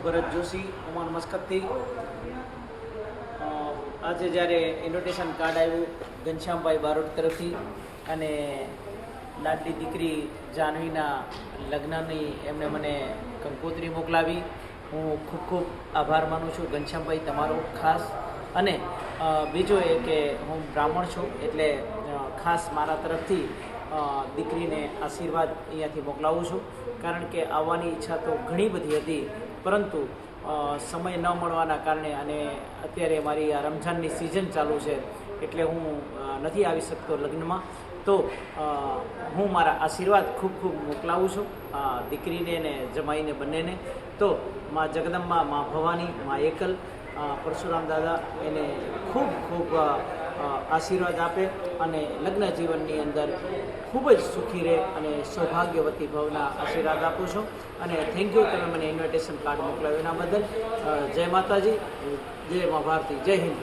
ભરત જોશી ઉમાન મસ્કતથી આજે જ્યારે invitation card આવ્યું ઘનશ્યામભાઈ બારોટ તરફથી અને લાડલી દીકરી જાહ્નવીના લગ્નની એમણે મને કંકોત્રી મોકલાવી. હું ખૂબ ખૂબ આભાર માનું છું ઘનશ્યામભાઈ તમારો ખાસ. અને બીજું એ કે હું બ્રાહ્મણ છું એટલે ખાસ મારા તરફથી દીકરીને આશીર્વાદ અહીંયાથી મોકલાવું છું. કારણ કે આવવાની ઈચ્છા તો ઘણી બધી હતી, પરંતુ સમય ન મળવાના કારણે અને અત્યારે મારી આ રમઝાનની સિઝન ચાલુ છે એટલે હું નથી આવી શકતો લગ્નમાં. તો હું મારા આશીર્વાદ ખૂબ ખૂબ મોકલાવું છું દીકરીને ને જમાઈને બંનેને. તો મા જગદંબા, મા ભવાની, મા એકલ, પરશુરામ દાદા એને ખૂબ ખૂબ આશીર્વાદ આપે અને લગ્ન જીવનની અંદર ખૂબ જ સુખી રહે અને સૌભાગ્યવતી ભવના આશીર્વાદ આપું છું. અને થેન્ક યુ, તમે મને ઇન્વિટેશન કાર્ડ મોકલાવ્યું એના બદલ. જય માતાજી, જય મા ભારતી, જય હિન્દ.